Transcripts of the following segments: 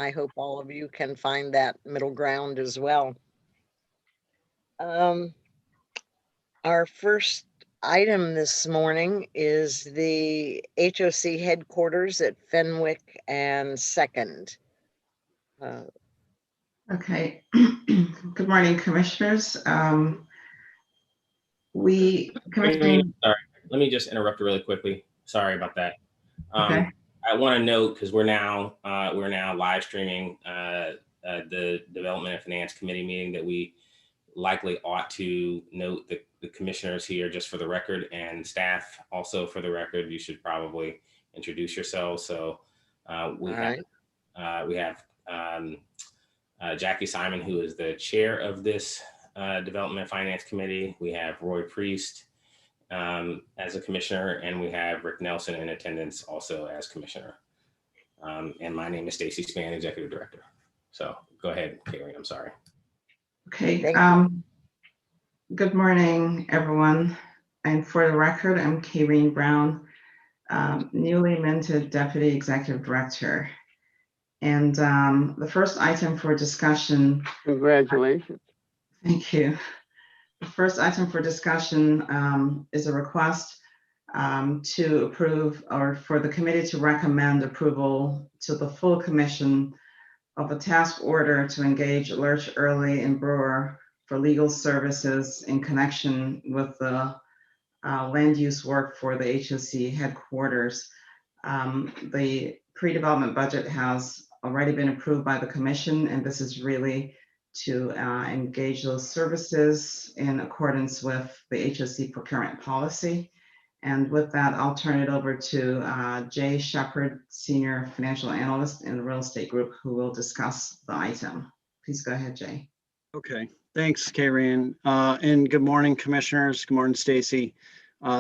I hope all of you can find that middle ground as well. Our first item this morning is the HOC headquarters at Fenwick and 2nd. Okay. Good morning, commissioners. Sorry, let me just interrupt really quickly. Sorry about that. Okay. I want to note, because we're now live streaming the Development and Finance Committee meeting, that we likely ought to note the commissioners here just for the record, and staff also for the record. You should probably introduce yourselves. So we have Jackie Simon, who is the chair of this Development and Finance Committee. We have Roy Priest as a commissioner, and we have Rick Nelson in attendance also as commissioner. And my name is Stacy Spann, executive director. So go ahead, Kayleen, I'm sorry. Okay. Good morning, everyone. And for the record, I'm Kayleen Brown, newly minted deputy executive director. And the first item for discussion. Congratulations. Thank you. The first item for discussion is a request to approve, or for the committee to recommend approval to the full commission of a task order to engage Lurch, Early, and Brewer for legal services in connection with the land use work for the HOC headquarters. The pre-development budget has already been approved by the commission, and this is really to engage those services in accordance with the HOC procurement policy. And with that, I'll turn it over to Jay Shepard, Senior Financial Analyst in the Real Estate Group, who will discuss the item. Please go ahead, Jay. Okay, thanks, Karen. And good morning, commissioners. Good morning, Stacy.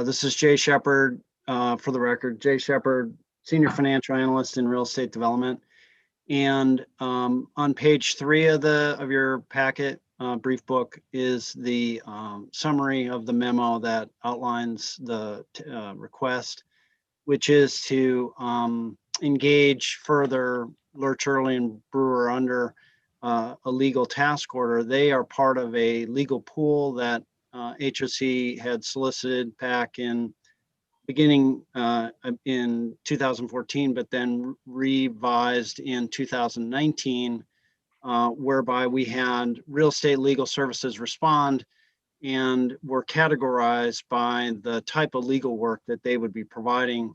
This is Jay Shepard, for the record, Jay Shepard, Senior Financial Analyst in Real Estate Development. And on page 3 of your packet, brief book, is the summary of the memo that outlines the request, which is to engage further Lurch, Early, and Brewer under a legal task order. They are part of a legal pool that HOC had solicited back in beginning in 2014, but then revised in 2019, whereby we had real estate legal services respond and were categorized by the type of legal work that they would be providing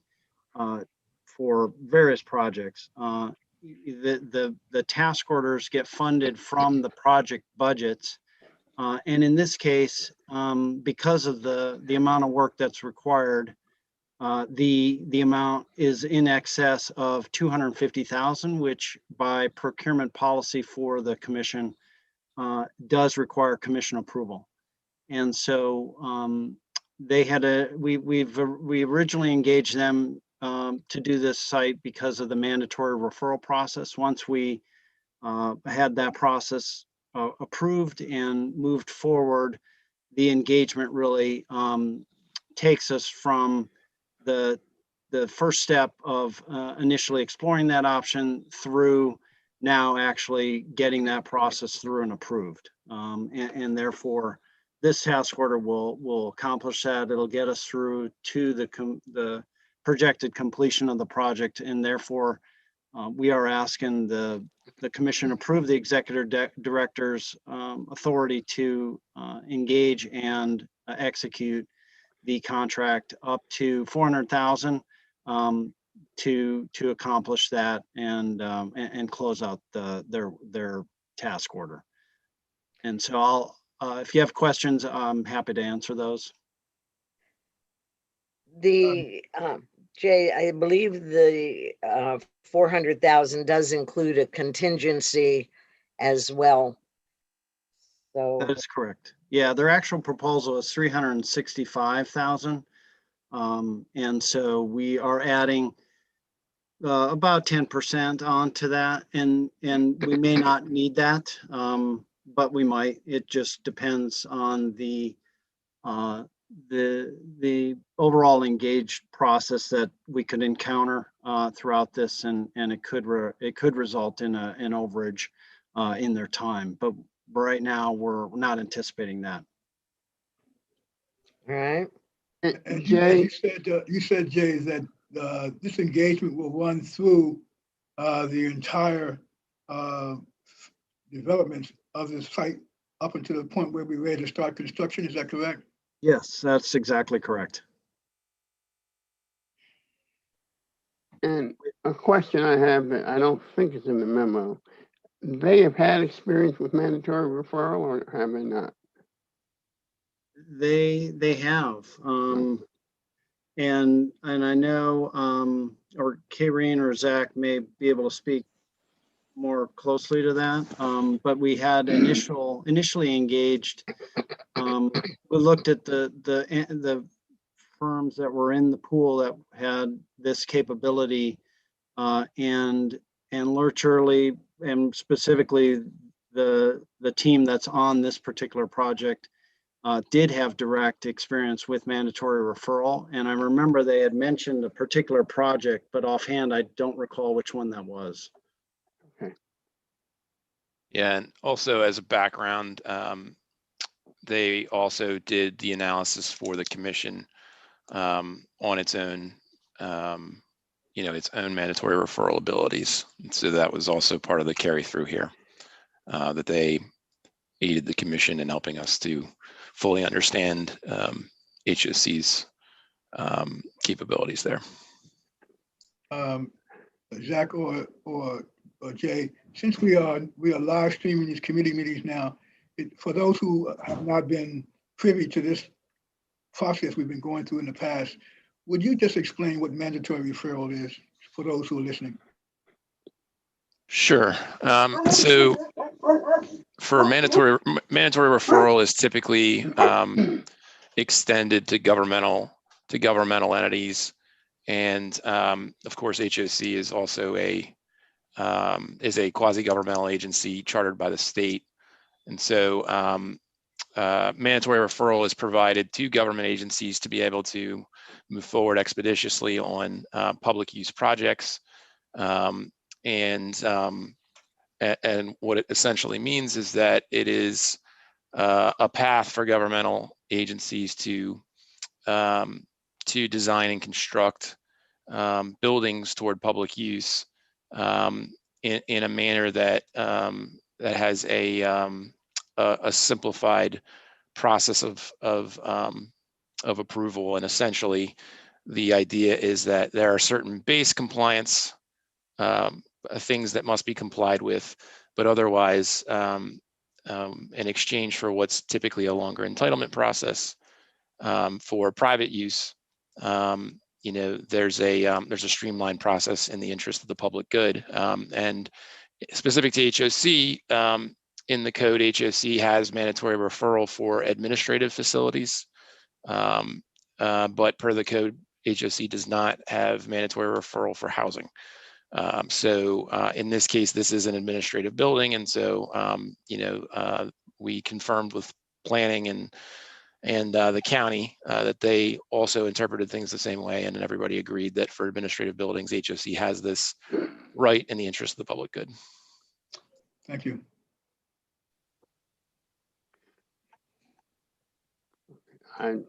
for various projects. The task orders get funded from the project budgets. And in this case, because of the amount of work that's required, the amount is in excess of $250,000, which by procurement policy for the commission does require commission approval. And so we originally engaged them to do this site because of the mandatory referral process. Once we had that process approved and moved forward, the engagement really takes us from the first step of initially exploring that option through now actually getting that process through and approved. And therefore, this task order will accomplish that. It'll get us through to the projected completion of the project, and therefore we are asking the commission approve the executive director's authority to engage and execute the contract up to $400,000 to accomplish that and close out their task order. And so if you have questions, I'm happy to answer those. Jay, I believe the 400,000 does include a contingency as well. So that is correct. Yeah, their actual proposal is 365,000. And so we are adding about 10% onto that, and we may not need that, but we might. It just depends on the the overall engaged process that we could encounter throughout this, and it could result in an overage in their time. But right now, we're not anticipating that. All right. And Jay? you said, Jay, that this engagement will run through the entire development of the site up until the point where we're ready to start construction. Is that correct? Yes, that's exactly correct. And a question I have that I don't think is in the memo. They have had experience with mandatory referral, or have they not? They have, and I know, or Karine or Zach may be able to speak more closely to that. But we had initially engaged. We looked at the firms that were in the pool that had this capability, and Lurch Early, and specifically the team that's on this particular project, did have direct experience with mandatory referral. And I remember they had mentioned a particular project, but offhand, I don't recall which one that was. Yeah, and also as a background, they also did the analysis for the commission on its own, its own mandatory referral abilities. And so that was also part of the carry through here, that they aided the commission in helping us to fully understand HOC's capabilities there. Zach or Jay, since we are live streaming these committee meetings now, for those who have not been privy to this process we've been going through in the past, would you just explain what mandatory referral is for those who are listening? Sure. So for mandatory referral is typically extended to governmental entities, and of course HOC is also a quasi-governmental agency chartered by the state. And so mandatory referral is provided to government agencies to be able to move forward expeditiously on public use projects. And what it essentially means is that it is a path for governmental agencies to design and construct buildings toward public use in a manner that has a simplified process of approval. And essentially, the idea is that there are certain base compliance things that must be complied with, but otherwise, in exchange for what's typically a longer entitlement process for private use, there's a streamlined process in the interest of the public good. And specific to HOC, in the code, HOC has mandatory referral for administrative facilities, but per the code, HOC does not have mandatory referral for housing. So in this case, this is an administrative building, and so we confirmed with planning and the county that they also interpreted things the same way, and everybody agreed that for administrative buildings, HOC has this right in the interest of the public good. Thank you. I'm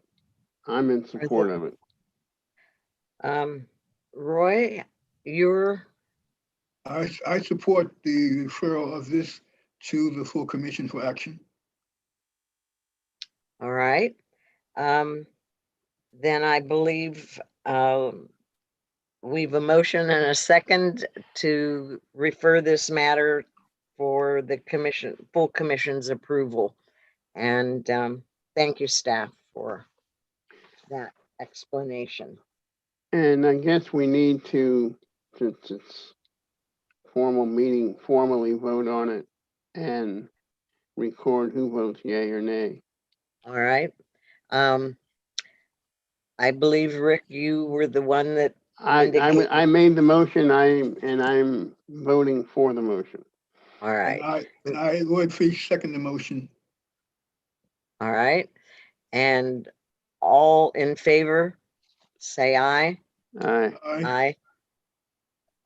in support of it. Roy, I support the referral of this to the full commission for action. all right. Then I believe we've a motion and a second to refer this matter for the full commission's approval. And thank you, staff, for that explanation. And I guess we need to, since it's formal meeting, formally vote on it and record who votes yay or nay. All right. I believe, Rick, you were the one that I made the motion, I'm voting for the motion. all right. And I, Lloyd Fish, second the motion. All right. And All in favor, say aye. Aye. Aye.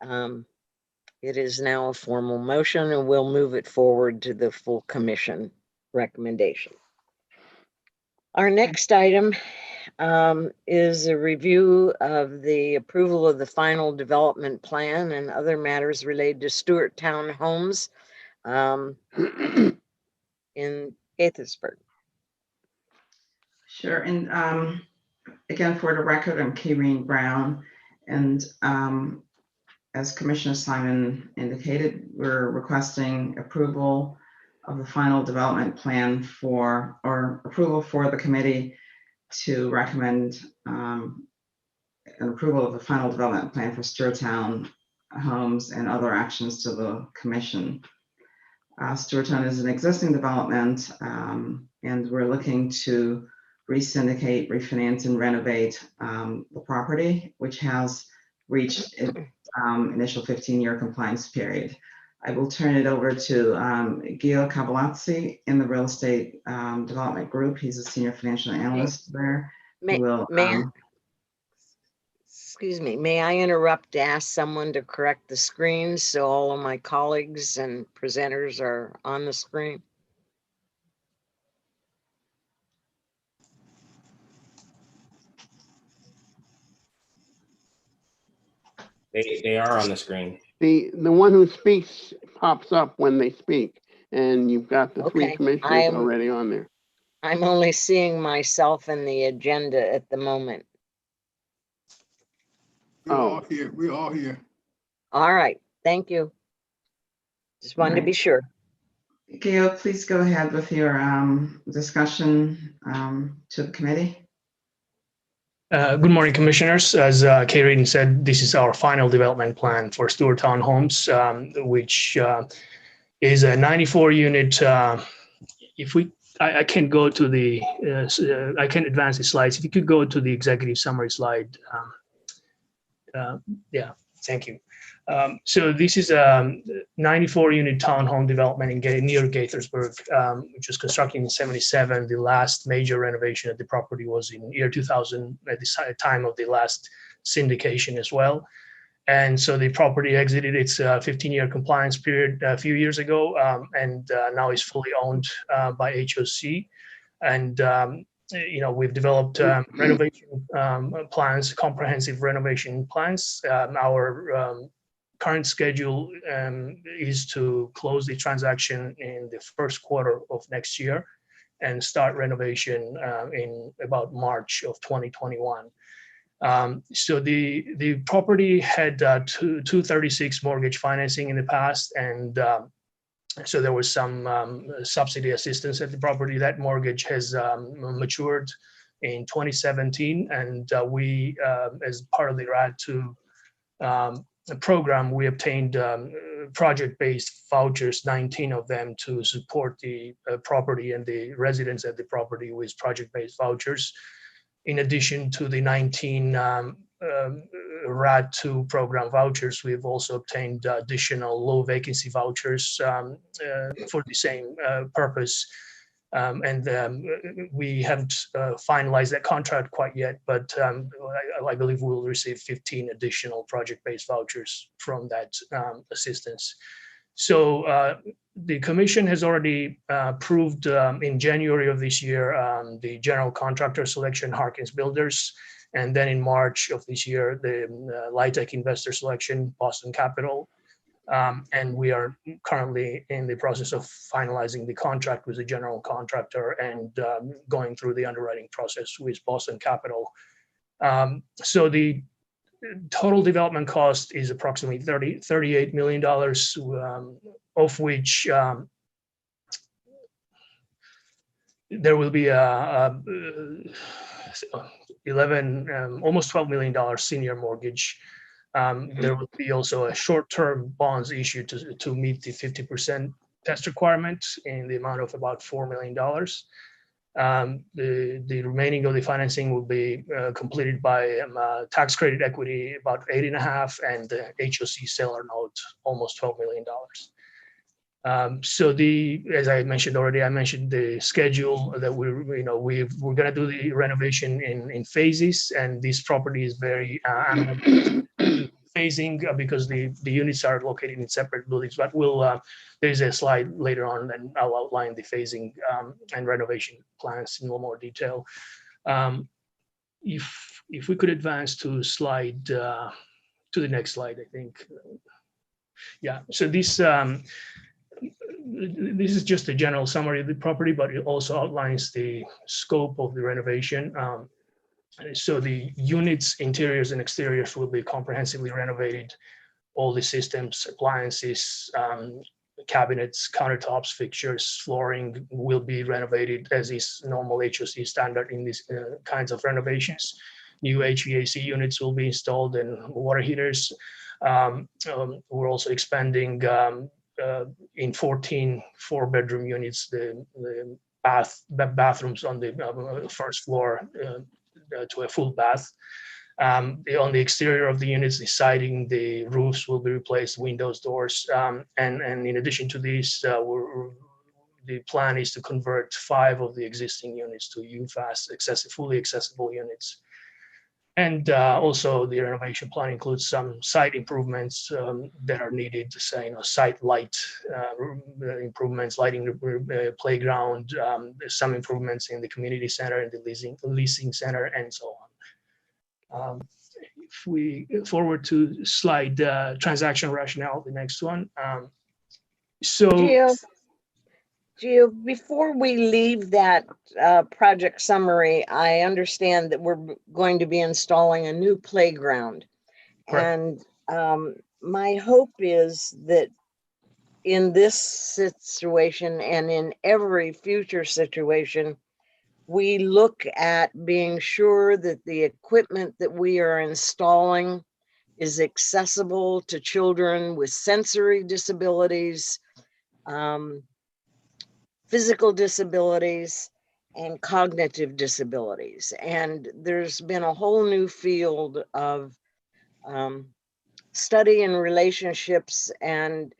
Aye. It is now a formal motion and we'll move it forward to the full commission recommendation. Our next item is a review of the approval of the final development plan and other matters related to Stuart Town Homes in Gaithersburg. Sure, and again, for the record, I'm Kareen Brown, and as Commissioner Simon indicated, we're requesting approval of the final development plan or approval for the committee to recommend an approval of the final development plan for Stuart Town Homes and other actions to the commission. Stuart Town is an existing development, and we're looking to re-syndicate, refinance, and renovate the property, which has reached its initial 15-year compliance period. I will turn it over to Gil Cavalazzi in the real estate development group. He's a senior financial analyst there. Excuse me, may I interrupt to ask someone to correct the screen so all of my colleagues and presenters are on the screen? They are on the screen. The one who speaks pops up when they speak, and you've got the three Okay, commissioners already on there. I'm only seeing myself in the agenda at the moment. We're all Oh. here. We're all here. All right, thank you. Just wanted to be Right. sure. Gail, please go ahead with your discussion to the committee. Good morning, commissioners. As Kareen said, this is our final development plan for Stuart Town Homes, which is a 94-unit. I can't go to the, I can't advance the slides. If you could go to the executive summary slide. Yeah, thank you. So this is a 94-unit townhome development near Gaithersburg, which was constructed in '77. The last major renovation at the property was in year 2000, at the time of the last syndication as well. And so the property exited its 15-year compliance period a few years ago, and now is fully owned by HOC. And we've developed renovation plans, comprehensive renovation plans. Our current schedule is to close the transaction in the first quarter of next year and start renovation in about March of 2021. So the property had 236 mortgage financing in the past, and so there was some subsidy assistance at the property. That mortgage has matured in 2017, and we, as part of the RAD2 program, we obtained project-based vouchers, 19 of them, to support the property and the residents at the property with project-based vouchers. In addition to the 19 RAD2 program vouchers, we've also obtained additional low vacancy vouchers for the same purpose. We haven't finalized that contract quite yet, but I believe we'll receive 15 additional project-based vouchers from that assistance. So the commission has already approved in January of this year the general contractor selection, Harkins Builders, and then in March of this year the LIHTC investor selection, Boston Capital. And we are currently in the process of finalizing the contract with the general contractor and going through the underwriting process with Boston Capital. So the total development cost is approximately $38 million, of which there will be almost $12 million senior mortgage. There will be also a short-term bonds issued to meet the 50% test requirement in the amount of about $4 million. The remaining of the financing will be completed by tax credit equity, about 8.5, and the HOC seller note, almost $12 million. So as I mentioned already, I mentioned the schedule that we're going to do the renovation in phases, and this property is very phasing because the units are located in separate buildings. But there's a slide later on, and I'll outline the phasing and renovation plans in a little more detail. If we could advance to slide to the next slide, I think. Yeah. So this is just a general summary of the property, but it also outlines the scope of the renovation. So the units, interiors and exteriors will be comprehensively renovated. All the systems, appliances, cabinets, countertops, fixtures, flooring will be renovated as is normal HOC standard in these kinds of renovations. New HVAC units will be installed and water heaters. We're also expanding in 14 4-bedroom units, the bathrooms on the first floor to a full bath. On the exterior of the units, the siding, the roofs will be replaced, windows, doors, and in addition to these, the plan is to convert 5 of the existing units to UFAS fully accessible units. And also the renovation plan includes some site improvements that are needed to say, site light improvements, lighting playground, some improvements in the community center and the leasing center, and so on. If we forward to slide transaction rationale, the next one. Gio, before we leave that project summary, I understand that we're going to be installing a new playground. Correct. And my hope is that in this situation and in every future situation, we look at being sure that the equipment that we are installing is accessible to children with sensory disabilities, physical disabilities, and cognitive disabilities. And there's been a whole new field of study in relationships, and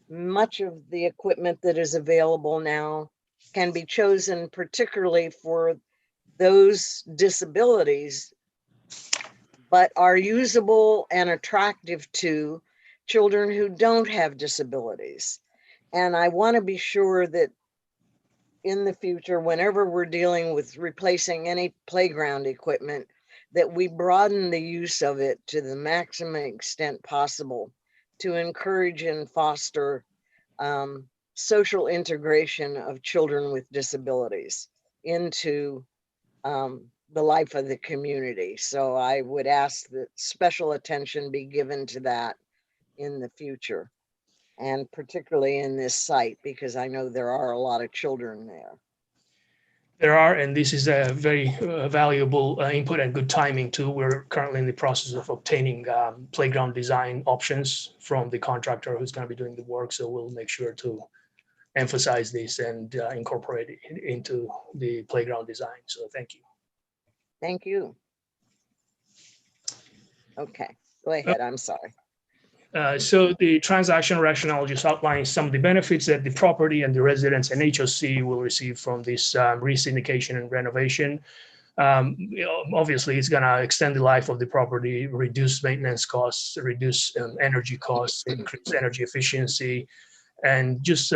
much of the equipment that is available now can be chosen particularly for those disabilities, but are usable and attractive to children who don't have disabilities. And I want to be sure that in the future, whenever we're dealing with replacing any playground equipment, that we broaden the use of it to the maximum extent possible to encourage and foster social integration of children with disabilities into the life of the community. So I would ask that special attention be given to that in the future, and particularly in this site, because I know there are a lot of children there. There are, and this is a very valuable input and good timing too. We're currently in the process of obtaining playground design options from the contractor who's going to be doing the work. So we'll make sure to emphasize this and incorporate it into the playground design. So thank you. Thank you. Okay, go ahead. I'm sorry. So the transaction rationale just outlines some of the benefits that the property and the residents and HOC will receive from this re-syndication and renovation. Obviously, it's going to extend the life of the property, reduce maintenance costs, reduce energy costs, increase energy efficiency, and just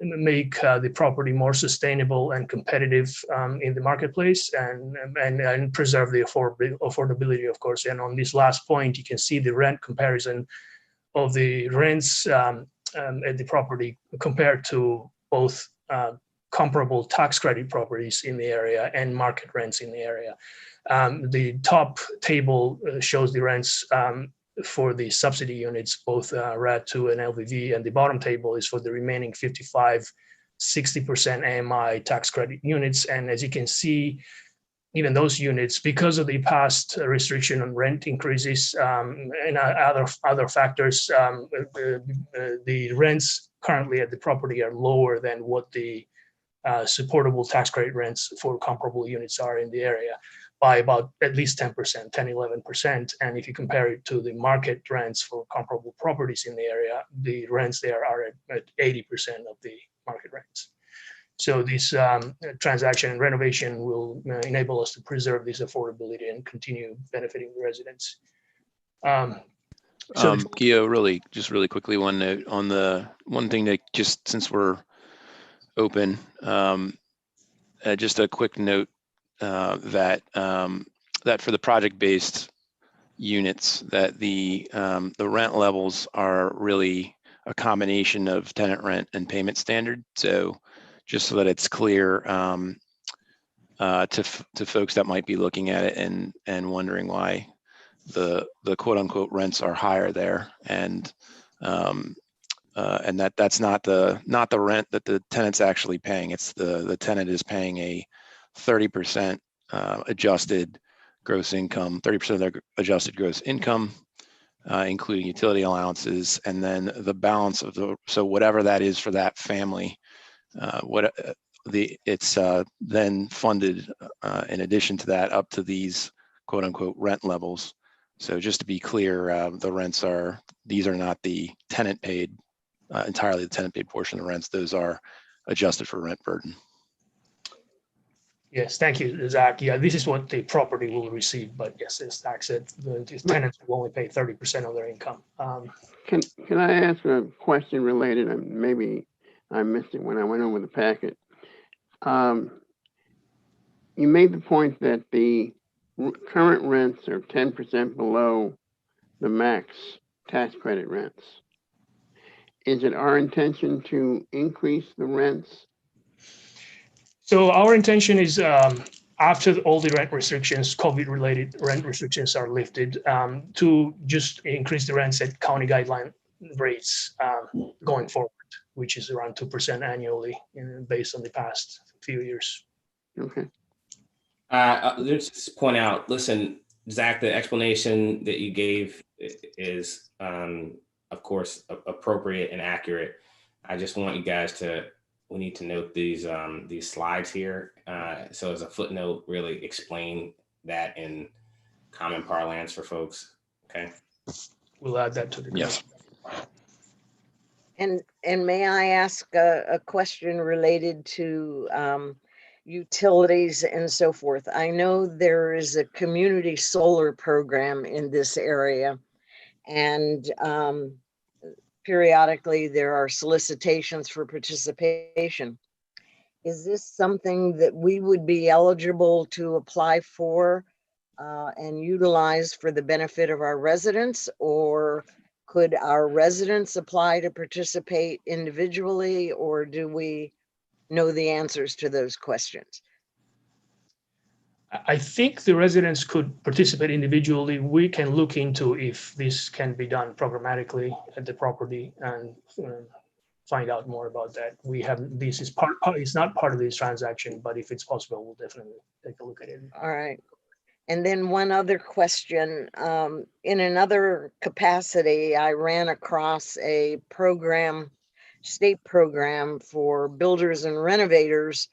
make the property more sustainable and competitive in the marketplace, and preserve the affordability, of course. And on this last point, you can see the rent comparison of the rents at the property compared to both comparable tax credit properties in the area and market rents in the area. The top table shows the rents for the subsidy units, both RAD2 and LVV, and the bottom table is for the remaining 55, 60% AMI tax credit units. And as you can see, even those units, because of the past restriction on rent increases and other factors, the rents currently at the property are lower than what the supportable tax credit rents for comparable units are in the area. by about at least 10%, 10, 11%. And if you compare it to the market rents for comparable properties in the area, the rents there are at 80% of the market rents. So this transaction and renovation will enable us to preserve this affordability and continue benefiting the residents. Gio, really quickly, one note on the one thing that just since we're open, just a quick note that for the project-based units, that the rent levels are really a combination of tenant rent and payment standard. So just so that it's clear to folks that might be looking at it and wondering why the quote unquote rents are higher there, and that's not the rent that the tenant's actually paying. It's the tenant is paying a 30% adjusted gross income, 30% of their adjusted gross income, including utility allowances, and then the balance of so whatever that is for that family, it's then funded in addition to that up to these quote unquote rent levels. So just to be clear, these are not the tenant paid, entirely the tenant paid portion of the rents. Those are adjusted for rent burden. Yes, thank you, Zach. Yeah, this is what the property will receive, but yes, as Zach said, the tenants will only pay 30% of their income. Can I ask a question related, and maybe I missed it when I went over the packet? You made the point that the current rents are 10% below the max tax credit rents. Is it our intention to increase the rents? So our intention is after all the rent restrictions, COVID-related rent restrictions are lifted, to just increase the rents at county guideline rates going forward, which is around 2% annually based on the past few years. Okay. Let's just point out, listen, Zach, the explanation that you gave is, of course, appropriate and accurate. I just want you guys we need to note these slides here. So as a footnote, really explain that in common parlance for folks, okay? We'll add that to the. Yes. And may I ask a question related to utilities and so forth? I know there is a community solar program in this area, and periodically there are solicitations for participation. Is this something that we would be eligible to apply for and utilize for the benefit of our residents, or could our residents apply to participate individually, or do we know the answers to those questions? I think the residents could participate individually. We can look into if this can be done programmatically at the property and find out more about that. This is it's not part of this transaction, but if it's possible, we'll definitely take a look at it. All right. And then one other question, in another capacity, I ran across a program, state program for builders and renovators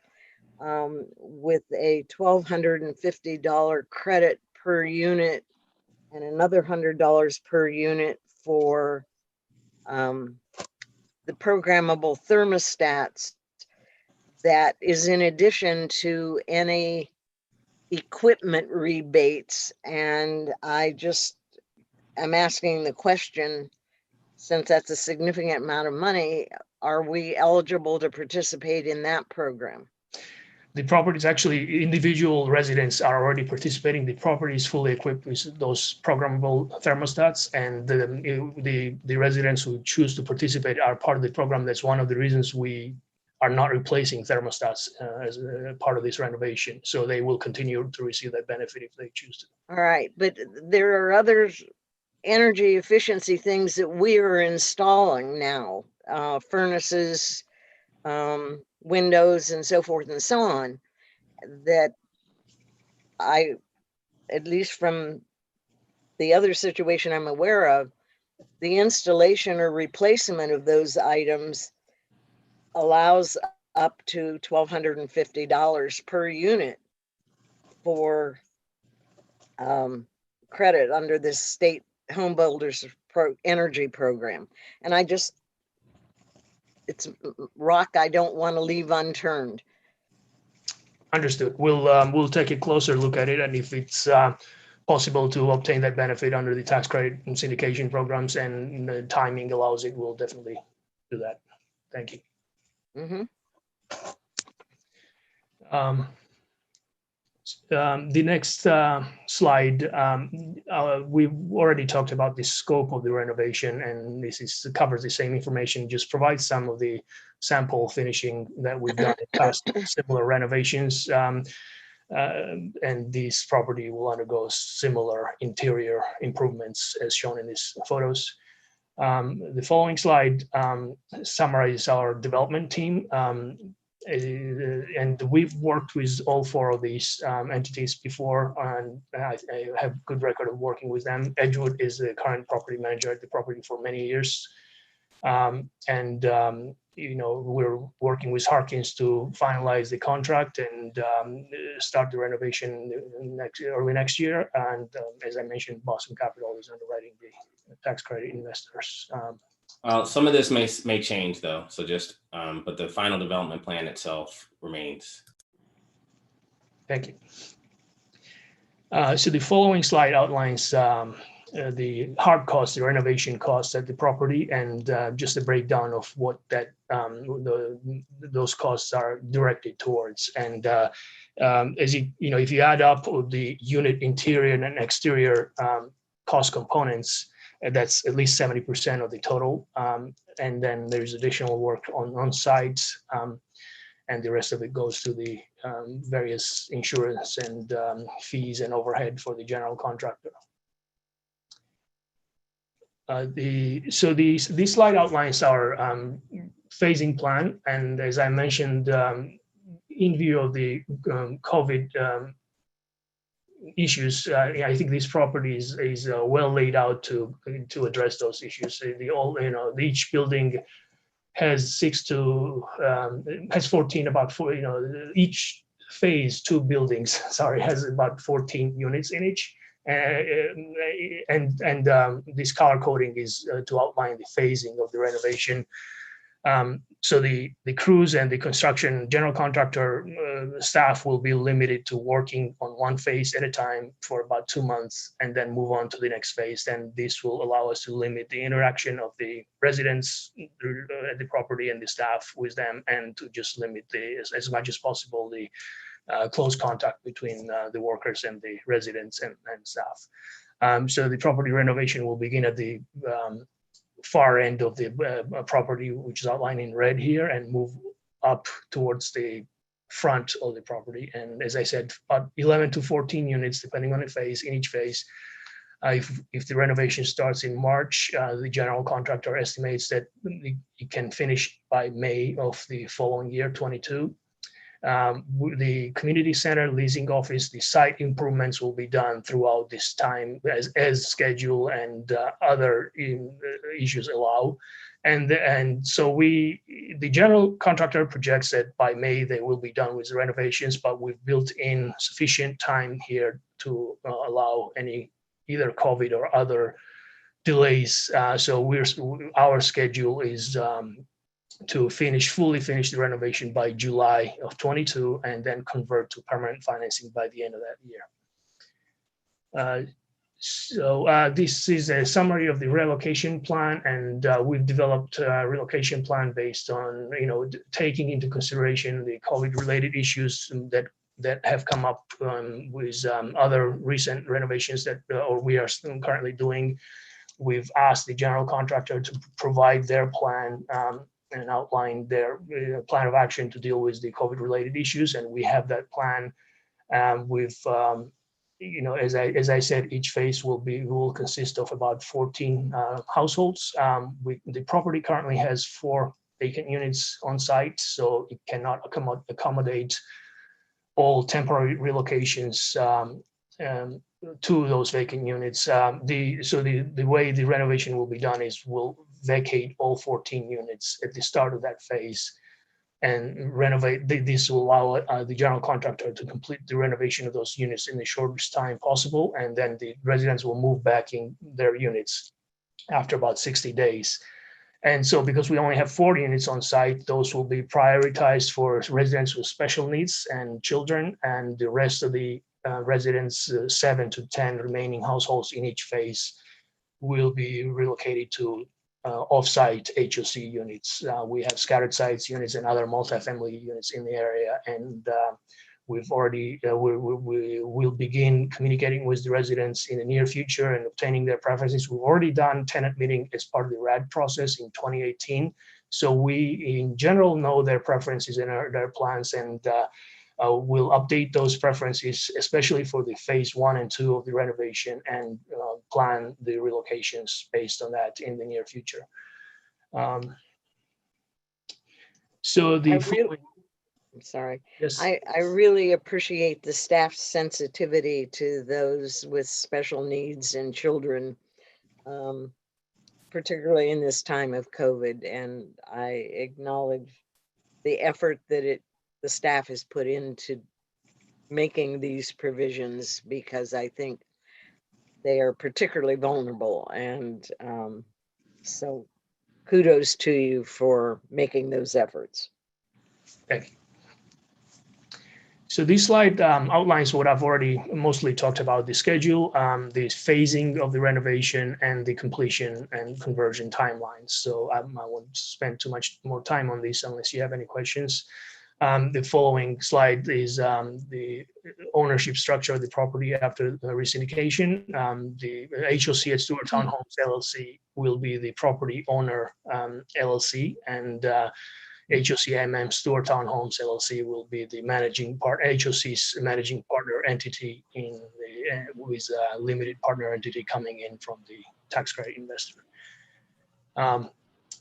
with a $1,250 credit per unit and another $100 per unit for the programmable thermostats. That is in addition to any equipment rebates. And I just am asking the question, since that's a significant amount of money, are we eligible to participate in that program? The properties, actually, individual residents are already participating. The property is fully equipped with those programmable thermostats, and the residents who choose to participate are part of the program. That's one of the reasons we are not replacing thermostats as a part of this renovation. So they will continue to receive that benefit if they choose to. All right, but there are other energy efficiency things that we are installing now, furnaces, windows and so forth and so on, that at least from the other situation I'm aware of, the installation or replacement of those items allows up to $1,250 per unit for credit under this state home builders energy program. And it's rock I don't want to leave unturned. Understood. We'll take a closer look at it, and if it's possible to obtain that benefit under the tax credit and syndication programs and the timing allows it, we'll definitely do that. Thank you. Mm-hmm. The next slide, we've already talked about the scope of the renovation, and this covers the same information, just provides some of the sample finishing that we've done in past similar renovations. And this property will undergo similar interior improvements as shown in these photos. The following slide summarizes our development team. And we've worked with all four of these entities before, and I have good record of working with them. Edgewood is the current property manager at the property for many years. You know, we're working with Harkins to finalize the contract and start the renovation early next year. And as I mentioned, Boston Capital is underwriting the tax credit investors. Some of this may change though, so just but the final development plan itself remains. Thank you. So the following slide outlines the hard costs, the renovation costs at the property, and just a breakdown of what that those costs are directed towards. And as you know, if you add up the unit interior and exterior cost components, that's at least 70% of the total. And then there's additional work on site, and the rest of it goes to the various insurance and fees and overhead for the general contractor. This slide outlines our phasing plan, and as I mentioned, in view of the COVID issues, I think this property is well laid out to address those issues. Each building has 14 about 4. Each phase 2 buildings, sorry, has about 14 units in each. And this color coding is to outline the phasing of the renovation. So the crews and the construction general contractor staff will be limited to working on one phase at a time for about 2 months and then move on to the next phase. And this will allow us to limit the interaction of the residents at the property and the staff with them, and to just limit as much as possible the close contact between the workers and the residents and staff. So the property renovation will begin at the far end of the property, which is outlined in red here, and move up towards the front of the property. And as I said, about 11 to 14 units, depending on the phase, in each phase. If the renovation starts in March, the general contractor estimates that it can finish by May of the following year, 22. The community center, leasing office, the site improvements will be done throughout this time as schedule and other issues allow. And so the general contractor projects that by May they will be done with the renovations, but we've built in sufficient time here to allow any either COVID or other delays. So our schedule is to fully finish the renovation by July of 22, and then convert to permanent financing by the end of that year. This is a summary of the relocation plan, and we've developed a relocation plan based on taking into consideration the COVID-related issues that have come up with other recent renovations that we are still currently doing. We've asked the general contractor to provide their plan and outline their plan of action to deal with the COVID-related issues, and we have that plan. As I said, each phase will consist of about 14 households. The property currently has 4 vacant units on site, so it cannot accommodate all temporary relocations to those vacant units. The way the renovation will be done is we'll vacate all 14 units at the start of that phase. and renovate. This will allow the general contractor to complete the renovation of those units in the shortest time possible, and then the residents will move back in their units after about 60 days. And so because we only have 4 units on site, those will be prioritized for residents with special needs and children, and the rest of the residents, 7 to 10 remaining households in each phase, will be relocated to off-site HOC units. We have scattered sites units and other multifamily units in the area, and we've already we will begin communicating with the residents in the near future and obtaining their preferences. We've already done tenant meeting as part of the RAD process in 2018, so we in general know their preferences and their plans, and we'll update those preferences, especially for the phase 1 and 2 of the renovation, and plan the relocations based on that in the near future. So the I'm sorry. yes. I really appreciate the staff's sensitivity to those with special needs and children, particularly in this time of COVID. And I acknowledge the effort that the staff has put into making these provisions, because I think they are particularly vulnerable. And so kudos to you for making those efforts. Thank you. So this slide outlines what I've already mostly talked about: the schedule, the phasing of the renovation, and the completion and conversion timelines. So I won't spend too much more time on this unless you have any questions. The following slide is the ownership structure of the property after the resyndication. The HOC at Stuart Townhomes LLC will be the property owner LLC, and HOC Stuart Townhomes LLC will be the HOC's managing partner entity with a limited partner entity coming in from the tax credit investor.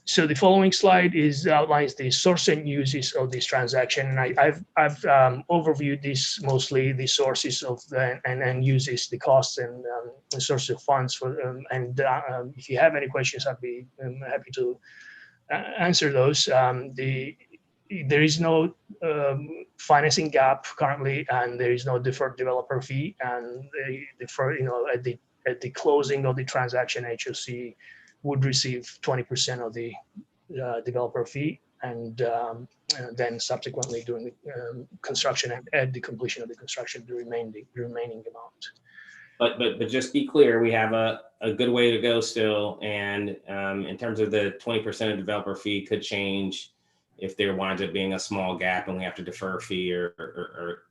So the following slide outlines the source and uses of this transaction. And I've overviewed this, mostly the sources of and uses, the costs and the source of funds for them. And if you have any questions, I'd be happy to answer those. There is no financing gap currently, and there is no deferred developer fee. And at the closing of the transaction, HOC would receive 20% of the developer fee, and then subsequently during the construction and at the completion of the construction, the remaining amount. But just be clear, we have a good way to go still. And in terms of the 20% of developer fee could change if there winds up being a small gap and we have to defer a fee or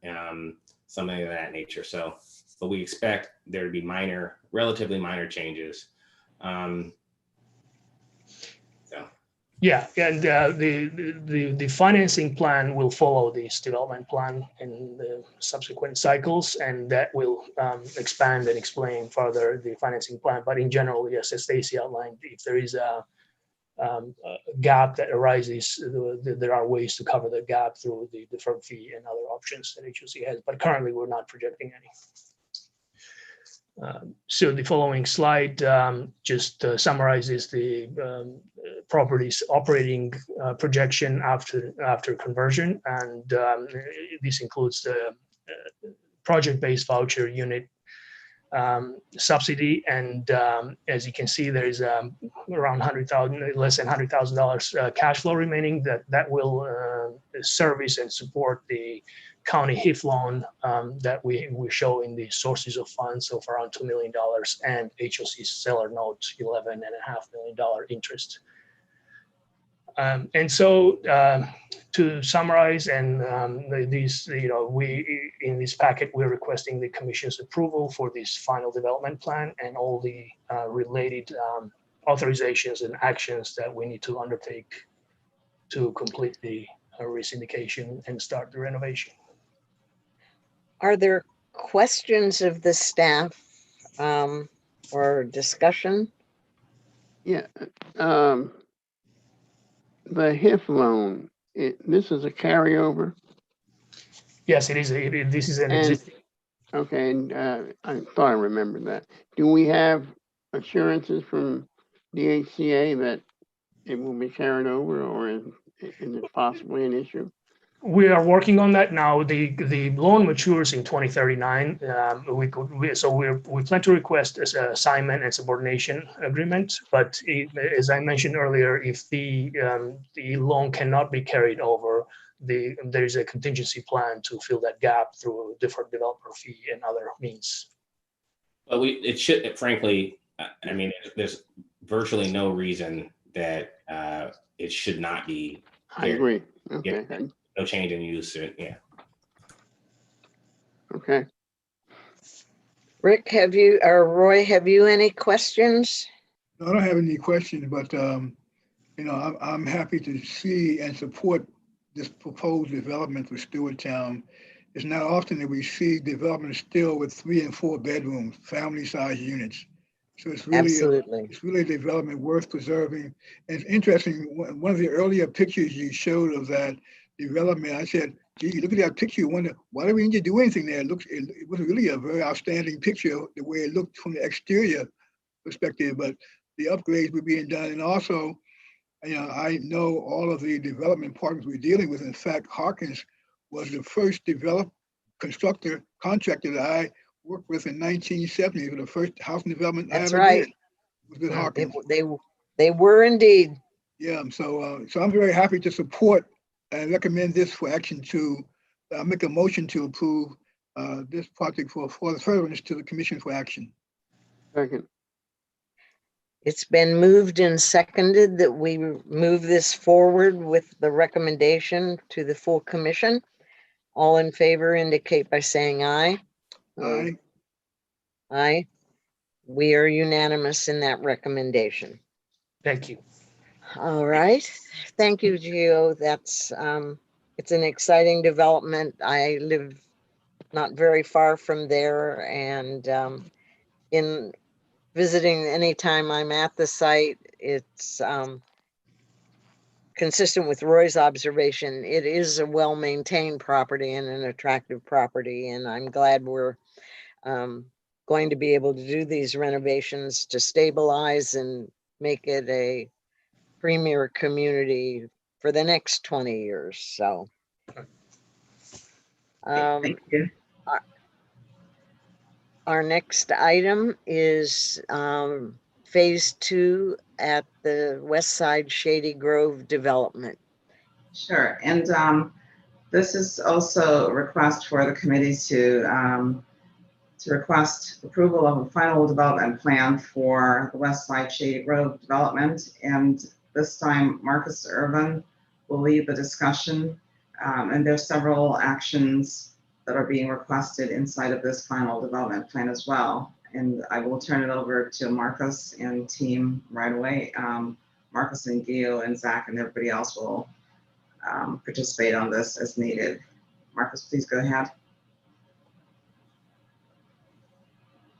something of that nature. So, but we expect there to be relatively minor changes. Yeah, and the financing plan will follow this development plan in the subsequent cycles, and that will expand and explain further the financing plan. But in general, yes, as Stacy outlined, if there is a gap that arises, there are ways to cover the gap through the deferred fee and other options that HOC has. But currently, we're not projecting any. So the following slide just summarizes the property's operating projection after conversion, and this includes the project-based voucher unit subsidy, and as you can see, there is around less than $100,000 cash flow remaining that will service and support the county HIF loan that we show in the sources of funds of around $2 million, and HOC's seller note $11.5 million interest. And so to summarize, and we in this packet, we're requesting the Commission's approval for this final development plan and all the related authorizations and actions that we need to undertake to complete the resyndication and start the renovation. Are there questions of the staff or discussion? Yeah. The HIF loan, this is a carryover? Yes, it is. This is an existing. Okay, and I thought I remembered that. Do we have assurances from DHCA that it will be carried over, or Is it possibly an issue? We are working on that now. The loan matures in 2039. We plan to request as an assignment and subordination agreement. But as I mentioned earlier, if the loan cannot be carried over, there is a contingency plan to fill that gap through a different developer fee and other means. But it should, frankly, I mean, there's virtually no reason that it should not be. I agree. Okay. No change in use. Yeah. Okay. Rick, Roy, have you any questions? No, I don't have any questions, but I'm happy to see and support this proposed development for Stuart Town. It's not often that we see development still with 3 and 4 bedrooms, family-sized units. So it's really Absolutely. it's really a development worth preserving. And it's interesting. One of the earlier pictures you showed of that development, I said, gee, look at that picture. You wonder, why do we need to do anything there? It was really a very outstanding picture, the way it looked from the exterior perspective, but the upgrades were being done. And also, I know all of the development partners we're dealing with. In fact, Hawkins was the first constructor, contractor that I worked with in 1970 for the first housing development I ever did. Was with Hawkins. They were indeed. Yeah, so I'm very happy to support and recommend this for action to make a motion to approve this project for the furtherance to the Commission for Action. Second. It's been moved and seconded that we move this forward with the recommendation to the full commission. All in favor indicate by saying aye. Aye. Aye. We are unanimous in that recommendation. Thank you. All right. Thank you, Gio. That's it's an exciting development. I live not very far from there, and in visiting anytime I'm at the site, it's consistent with Roy's observation. It is a well-maintained property and an attractive property, and I'm glad we're going to be able to do these renovations to stabilize and make it a premier community for the next 20 years. So Thank you. our next item is phase 2 at the West Side Shady Grove development. Sure, and this is also a request for the committee to request approval of a final development plan for the West Side Shady Grove development. And this time, Marcus Irvin will lead the discussion. And there's several actions that are being requested inside of this final development plan as well. And I will turn it over to Marcus and team right away. Marcus and Gio and Zach and everybody else will participate on this as needed. Marcus, please go ahead.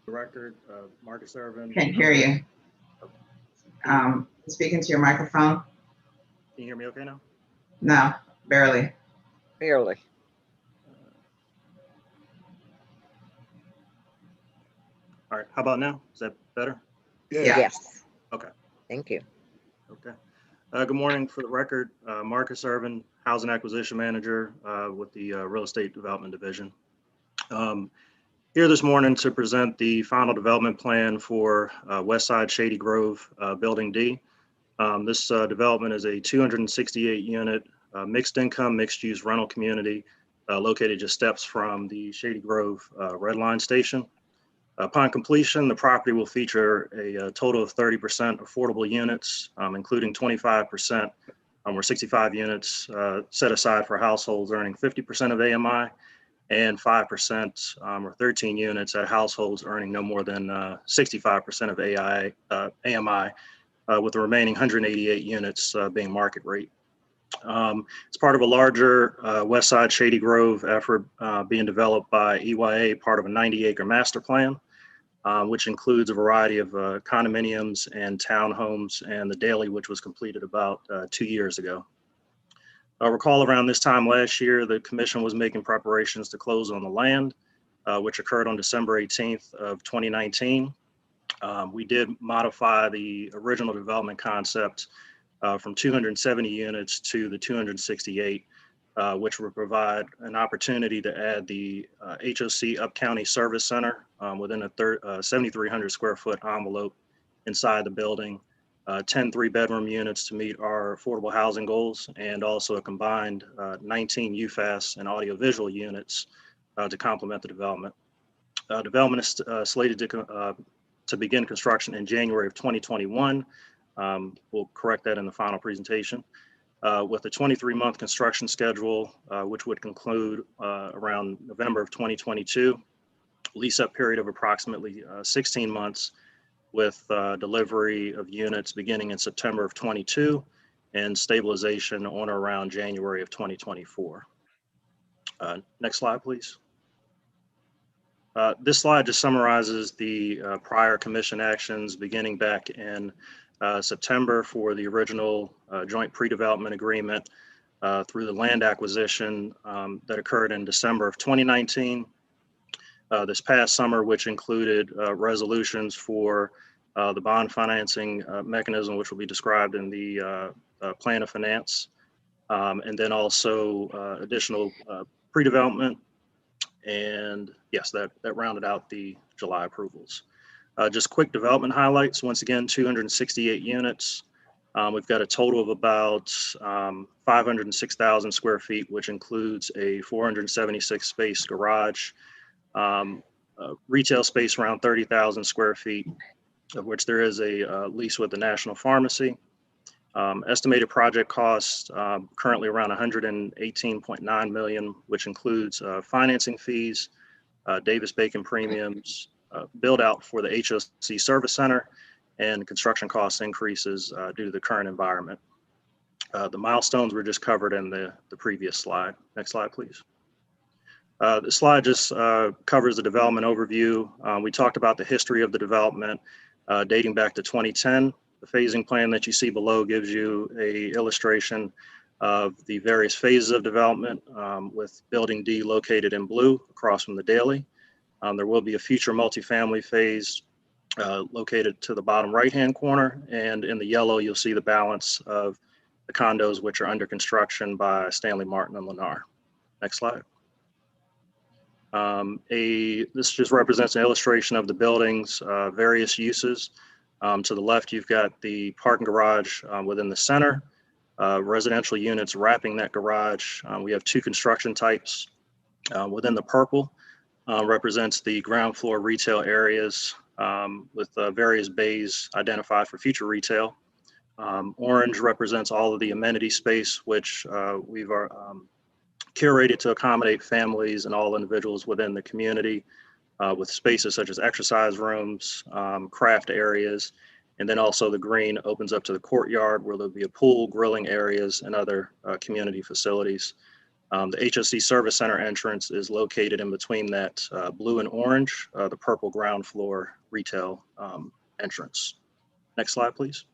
The record, Marcus Irvin. Can't hear you. Speaking to your microphone. Can you hear me okay now? No, barely. Barely. All right, how about now? Is that better? Yeah. Yes. Okay. Thank you. Okay. Good morning. For the record, Marcus Irvin, Housing Acquisition Manager with the Real Estate Development Division. Here this morning to present the final development plan for West Side Shady Grove Building D. This development is a 268 unit mixed income, mixed use rental community located just steps from the Shady Grove Red Line station. Upon completion, the property will feature a total of 30% affordable units, including 25% or 65 units set aside for households earning 50% of AMI, and 5% or 13 units at households earning no more than 65% of AMI, with the remaining 188 units being market rate. It's part of a larger West Side Shady Grove effort being developed by EYA, part of a 90-acre master plan, which includes a variety of condominiums and townhomes, and the daily, which was completed about 2 years ago. Recall around this time last year, the commission was making preparations to close on the land, which occurred on December 18th of 2019. We did modify the original development concept from 270 units to the 268, which will provide an opportunity to add the HOC Up-County Service Center within a 7,300 square foot envelope inside the building, 10 3-bedroom units to meet our affordable housing goals, and also a combined 19 UFAS and audiovisual units to complement the development. Development is slated to begin construction in January of 2021. We'll correct that in the final presentation. With a 23-month construction schedule, which would conclude around November of 2022, lease-up period of approximately 16 months, with delivery of units beginning in September of 22 and stabilization on or around January of 2024. Next slide, please. This slide just summarizes the prior commission actions beginning back in September for the original joint pre-development agreement through the land acquisition that occurred in December of 2019. This past summer, which included resolutions for the bond financing mechanism, which will be described in the plan of finance, and then also additional pre-development. And yes, that rounded out the July approvals. Just quick development highlights. Once again, 268 units. We've got a total of about 506,000 square feet, which includes a 476 space garage, retail space around 30,000 square feet, of which there is a lease with the National Pharmacy. Estimated project costs currently around $118.9 million, which includes financing fees, Davis-Bacon premiums, build out for the HOC Service Center, and construction cost increases due to the current environment. The milestones were just covered in the previous slide. Next slide, please. The slide just covers the development overview. We talked about the history of the development dating back to 2010. The phasing plan that you see below gives you an illustration of the various phases of development, with Building D located in blue across from the Daily. There will be a future multifamily phase located to the bottom right-hand corner, and in the yellow, you'll see the balance of the condos which are under construction by Stanley Martin and Lennar. Next slide. This just represents an illustration of the building's various uses. To the left, you've got the parking garage within the center, residential units wrapping that garage. We have two construction types. Within the purple represents the ground floor retail areas with various bays identified for future retail. Orange represents all of the amenity space, which we've curated to accommodate families and all individuals within the community, with spaces such as exercise rooms, craft areas, and then also the green opens up to the courtyard where there'll be a pool, grilling areas, and other community facilities. The HOC Service Center entrance is located in between that blue and orange, the purple ground floor retail entrance. Next slide, please.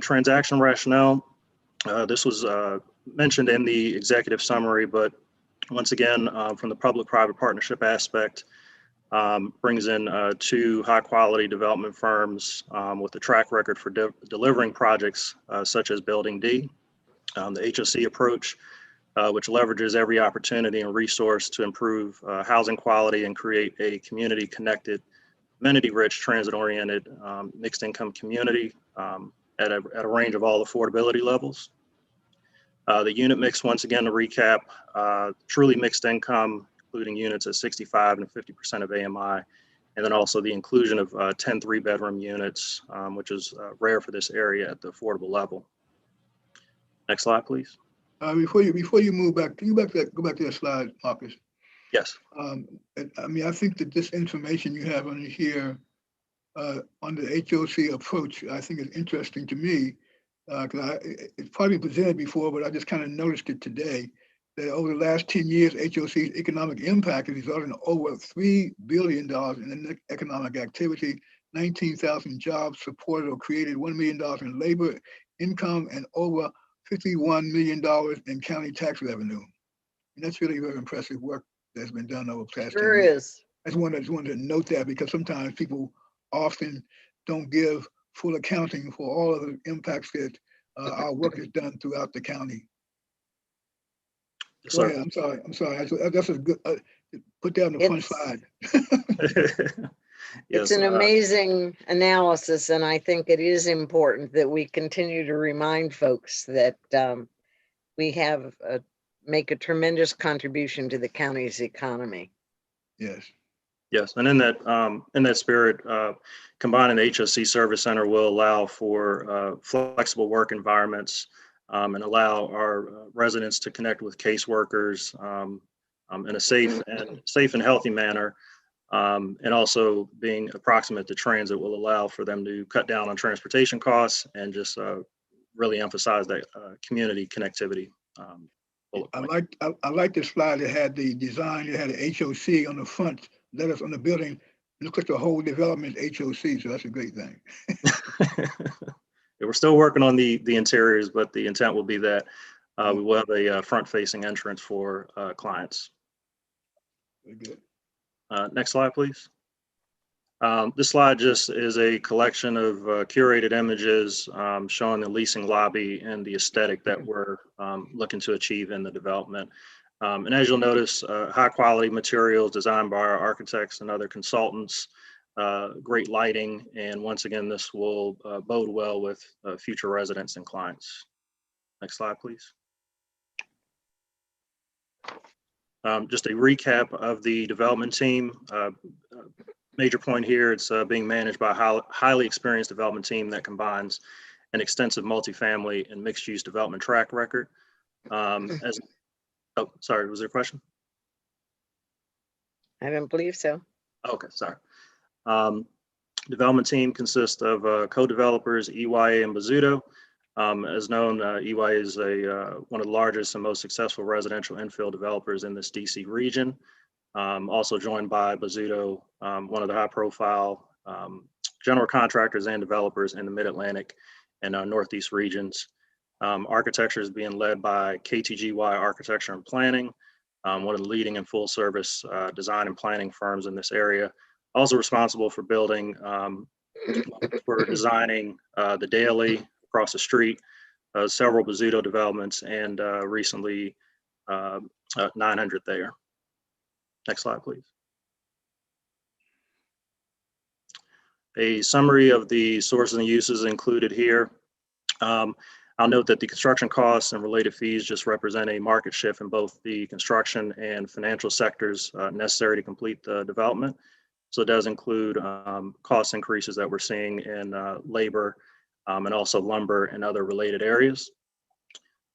Transaction rationale. This was mentioned in the executive summary, but once again, from the public-private partnership aspect, brings in two high-quality development firms with a track record for delivering projects such as Building D. The HOC approach, which leverages every opportunity and resource to improve housing quality and create a community-connected, amenity-rich, transit-oriented, mixed-income community at a range of all affordability levels. The unit mix, once again, to recap, truly mixed income, including units at 65 and 50% of AMI, and then also the inclusion of 10 3-bedroom units, which is rare for this area at the affordable level. Next slide, please. Before you move back, can you go back to that slide, Marcus? Yes. I mean, I think that this information you have on here on the HOC approach, I think is interesting to me. Because it's probably presented before, but I just kind of noticed it today, that over the last 10 years, HOC's economic impact has resulted in over $3 billion in economic activity, 19,000 jobs supported or created, $1 million in labor income, and over $51 million in county tax revenue. And that's really very impressive work that's been done over the past 10 years. Is. I just wanted to note that, because sometimes people often don't give full accounting for all of the impacts that our work has done throughout the county. Yes, Go sir. ahead. I'm sorry. That's a good, put that on the front slide. It's Yes, an amazing analysis, and I think it is important that we continue to remind folks that we have make a tremendous contribution to the county's economy. Yes. yes, and in that spirit, combining the HOC Service Center will allow for flexible work environments and allow our residents to connect with caseworkers in a safe and healthy manner. And also being approximate to transit will allow for them to cut down on transportation costs and just really emphasize that community connectivity. I like the slide that had the design, it had the HOC on the front, letters on the building. Looks like the whole development is HOC, so that's a great thing. Yeah, we're still working on the interiors, but the intent will be that we will have a front-facing entrance for clients. Very good. Next slide, please. This slide just is a collection of curated images showing the leasing lobby and the aesthetic that we're looking to achieve in the development. And as you'll notice, high quality materials designed by our architects and other consultants, great lighting, and once again, this will bode well with future residents and clients. Next slide, please. Just a recap of the development team. Major point here, it's being managed by a highly experienced development team that combines an extensive multifamily and mixed use development track record. Oh, sorry, was there a question? I don't believe so. Okay, sorry. Development team consists of co-developers EYA and Bozzuto. As known, EYA is one of the largest and most successful residential infill developers in this DC region. Also joined by Bozzuto, one of the high-profile general contractors and developers in the Mid-Atlantic and Northeast regions. Architecture is being led by KTGY Architecture and Planning, one of the leading and full-service design and planning firms in this area. Also responsible for building, for designing the Daily across the street, several Bozzuto developments, and recently 900 there. Next slide, please. A summary of the sources and uses included here. I'll note that the construction costs and related fees just represent a market shift in both the construction and financial sectors necessary to complete the development. So it does include cost increases that we're seeing in labor and also lumber and other related areas.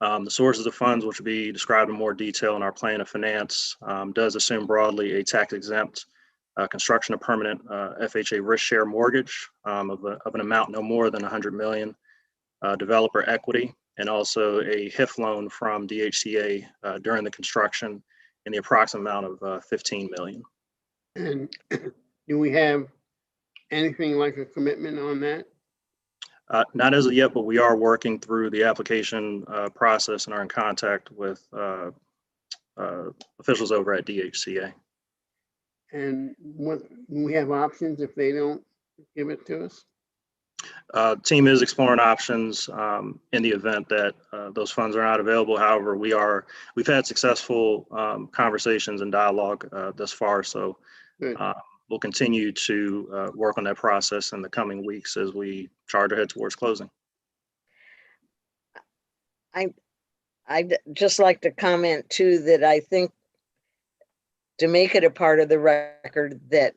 The sources of funds, which will be described in more detail in our plan of finance, does assume broadly a tax-exempt construction of permanent FHA risk share mortgage of an amount no more than 100 million, developer equity, and also a HIF loan from DHCA during the construction in the approximate amount of 15 million. And do we have anything like a commitment on that? Not as of yet, but we are working through the application process and are in contact with officials over at DHCA. And what, do we have options if they don't give it to us? Team is exploring options in the event that those funds are not available. However, we've had successful conversations and dialogue thus far. So we'll continue to work on that process in the coming weeks as we charge ahead towards closing. I'd just like to comment too that I think to make it a part of the record that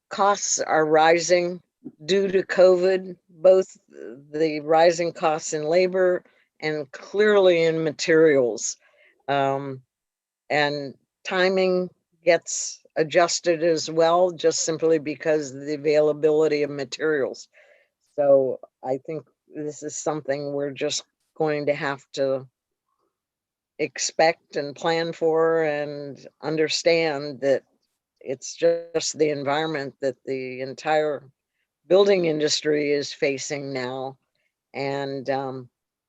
costs are rising due to COVID, both the rising costs in labor and clearly in materials. And timing gets adjusted as well, just simply because of the availability of materials. So I think this is something we're just going to have to expect and plan for and understand that it's just the environment that the entire building industry is facing now, and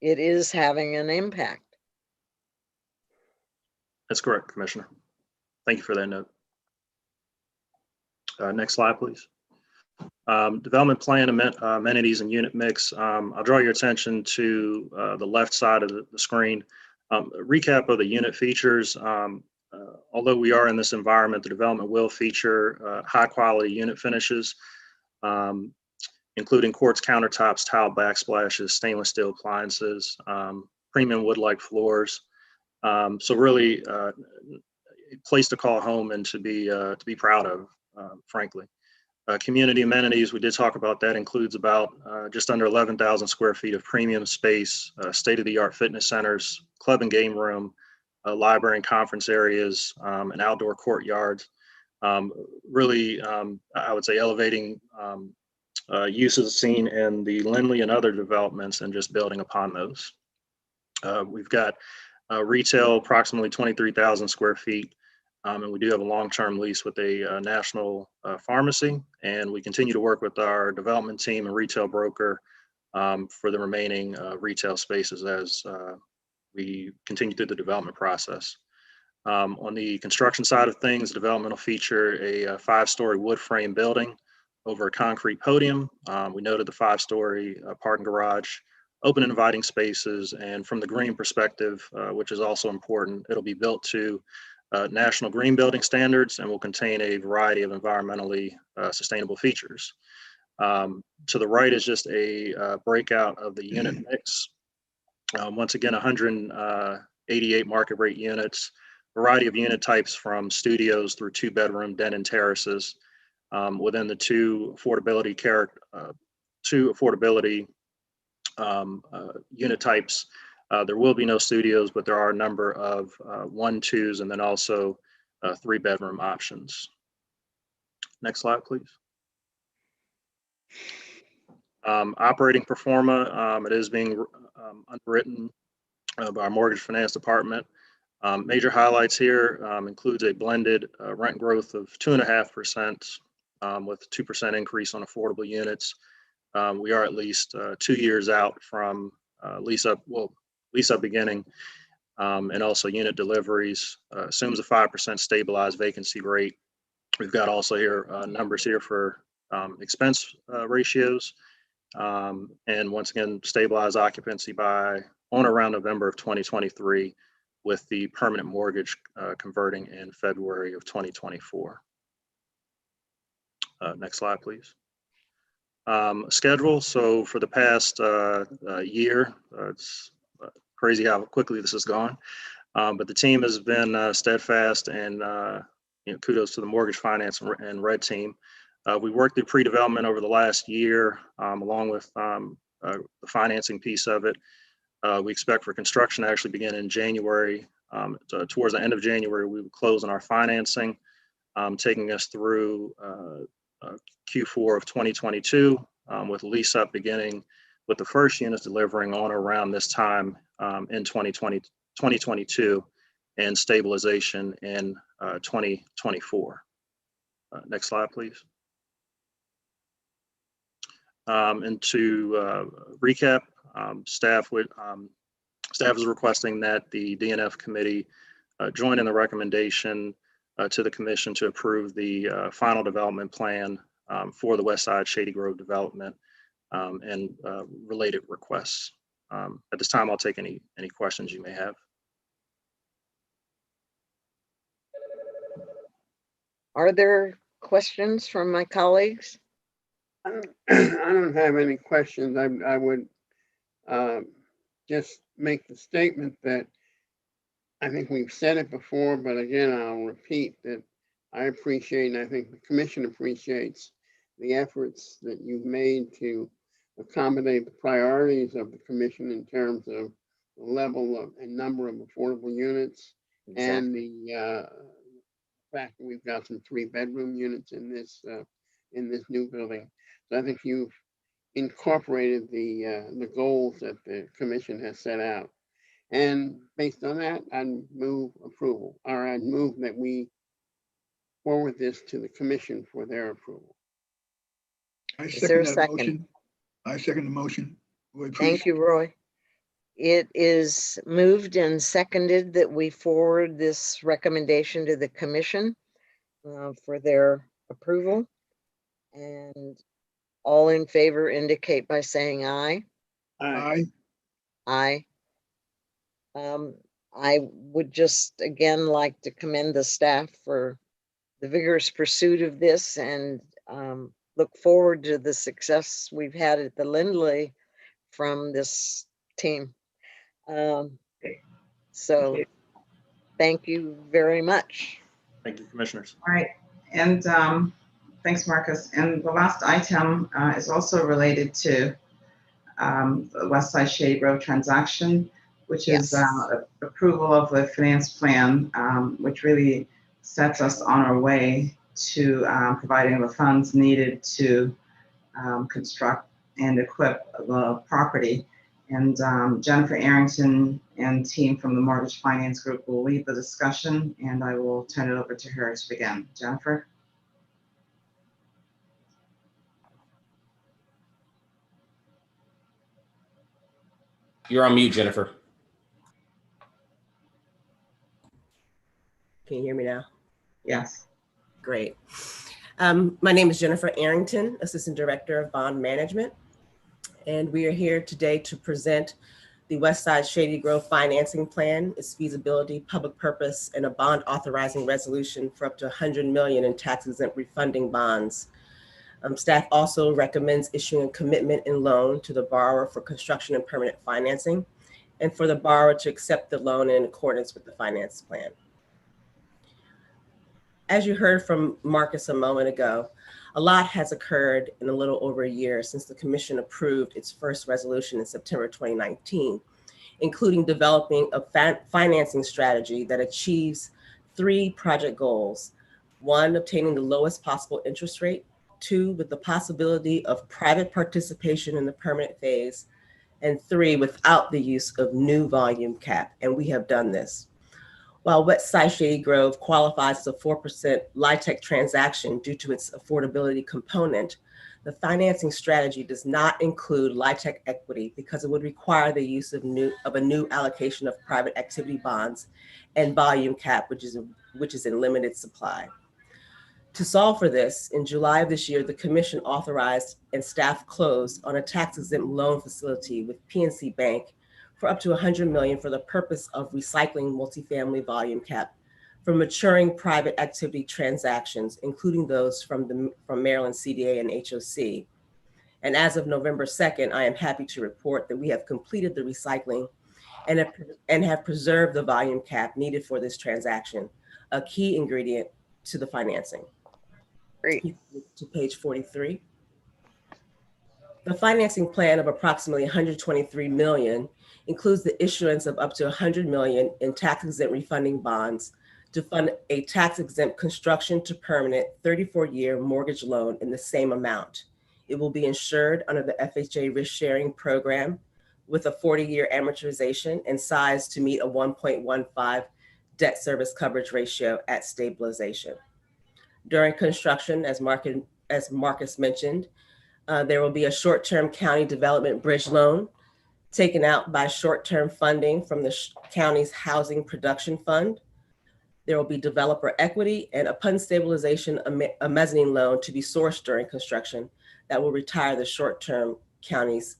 it is having an impact. That's correct, Commissioner. Thank you for that note. Next slide, please. Development plan amenities and unit mix. I'll draw your attention to the left side of the screen. Recap of the unit features. Although we are in this environment, the development will feature high quality unit finishes, including quartz countertops, tile backsplashes, stainless steel appliances, premium wood-like floors. So really a place to call home and to be proud of, frankly. Community amenities, we did talk about that, includes about just under 11,000 square feet of premium space, state-of-the-art fitness centers, club and game room, library and conference areas, and outdoor courtyards. Really, I would say elevating uses seen in the Lindley and other developments and just building upon those. We've got retail, approximately 23,000 square feet. And we do have a long-term lease with a national pharmacy, and we continue to work with our development team and retail broker for the remaining retail spaces as we continue through the development process. On the construction side of things, the development will feature a 5-story wood frame building over a concrete podium. We noted the 5-story parking garage, open and inviting spaces, and from the green perspective, which is also important, it'll be built to national green building standards and will contain a variety of environmentally sustainable features. To the right is just a breakout of the unit mix. Once again, 188 market rate units, variety of unit types from studios through 2-bedroom den and terraces. Within the two affordability unit types, there will be no studios, but there are a number of 1, 2s, and then also 3-bedroom options. Next slide, please. Operating pro forma, it is being underwritten by our mortgage finance department. Major highlights here includes a blended rent growth of 2.5% with 2% increase on affordable units. We are at least 2 years out from lease up beginning, and also unit deliveries. Assumes a 5% stabilized vacancy rate. We've got also here numbers here for expense ratios, and once again, stabilized occupancy by on around November of 2023, with the permanent mortgage converting in February of 2024. Next slide, please. Schedule. So for the past year, it's crazy how quickly this has gone, but the team has been steadfast, and kudos to the mortgage finance and red team. We worked through pre-development over the last year, along with the financing piece of it. We expect for construction to actually begin in January. Towards the end of January, we will close on our financing, taking us through Q4 of 2022, with lease up beginning with the first units delivering on around this time in 2022, and stabilization in 2024. Next slide, please. And to recap, staff is requesting that the DNF committee join in the recommendation to the commission to approve the final development plan for the West Side Shady Grove development and related requests. At this time, I'll take any questions you may have. Are there questions from my colleagues? I don't have any questions. I would just make the statement that I think we've said it before, but again, I'll repeat that I appreciate, and I think the commission appreciates, the efforts that you've made to accommodate the priorities of the commission in terms of the level of and number of affordable units, exactly, and the fact that we've got some 3-bedroom units in this new building. So I think you've incorporated the goals that the commission has set out. And based on that, I'd move approval, or I'd move that we forward this to the commission for their approval. I Is there a second that second? motion. I second the motion. Roy, please. Thank you, Roy. It is moved and seconded that we forward this recommendation to the commission for their approval. And all in favor indicate by saying aye. Aye. Aye. I would just again like to commend the staff for the vigorous pursuit of this and look forward to the success we've had at the Lindley from this team. So thank you very much. Thank you, commissioners. All right, and thanks, Marcus. And the last item is also related to the West Side Shady Grove transaction, which is approval of the finance plan, which really sets us on our way to providing the funds needed to construct and equip the property. And Jennifer Arrington and team from the Mortgage Finance Group will lead the discussion, and I will turn it over to her to begin. Jennifer? You're on mute, Jennifer. Can you hear me now? Yes. Great. My name is Jennifer Arrington, Assistant Director of Bond Management, and we are here today to present the West Side Shady Grove Financing Plan, its feasibility, public purpose, and a bond authorizing resolution for up to $100 million in tax-exempt refunding bonds. Staff also recommends issuing a commitment and loan to the borrower for construction and permanent financing, and for the borrower to accept the loan in accordance with the finance plan. As you heard from Marcus a moment ago, a lot has occurred in a little over a year since the Commission approved its first resolution in September 2019, including developing a financing strategy that achieves 3 project goals. 1, obtaining the lowest possible interest rate. 2, with the possibility of private participation in the permanent phase. And 3, without the use of new volume cap, and we have done this. While West Side Shady Grove qualifies as a 4% LIHTC transaction due to its affordability component, the financing strategy does not include LIHTC equity because it would require the use of a new allocation of private activity bonds and volume cap, which is in limited supply. To solve for this, in July of this year, the Commission authorized and staff closed on a tax-exempt loan facility with PNC Bank for up to $100 million for the purpose of recycling multifamily volume cap for maturing private activity transactions, including those from Maryland CDA and HOC. And as of November 2nd, I am happy to report that we have completed the recycling and have preserved the volume cap needed for this transaction, a key ingredient to the financing. Great. To page 43. The financing plan of approximately $123 million includes the issuance of up to $100 million in tax-exempt refunding bonds to fund a tax-exempt construction to permanent 34-year mortgage loan in the same amount. It will be insured under the FHA risk-sharing program with a 40-year amortization and size to meet a 1.15 debt service coverage ratio at stabilization. During construction, as Marcus mentioned, there will be a short-term county development bridge loan taken out by short-term funding from the county's housing production fund. There will be developer equity, and upon stabilization, a mezzanine loan to be sourced during construction that will retire the short-term county's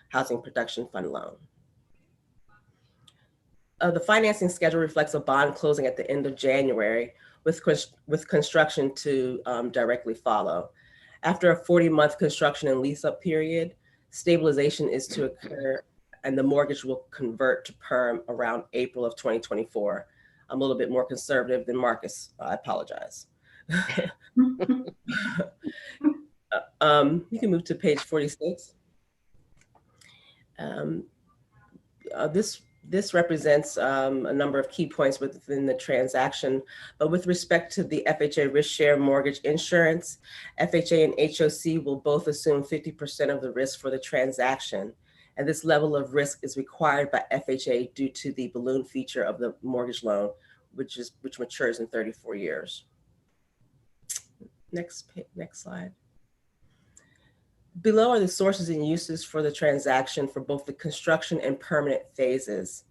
housing production fund loan. The financing schedule reflects a bond closing at the end of January with construction to directly follow. After a 40-month construction and lease-up period, stabilization is to occur and the mortgage will convert to perm around April of 2024. I'm a little bit more conservative than Marcus. I apologize. You can move to page 46. This represents a number of key points within the transaction, but with respect to the FHA risk share mortgage insurance, FHA and HOC will both assume 50% of the risk for the transaction. And this level of risk is required by FHA due to the balloon feature of the mortgage loan, which matures in 34 years. Next slide. Below are the sources and uses for the transaction for both the construction and permanent phases.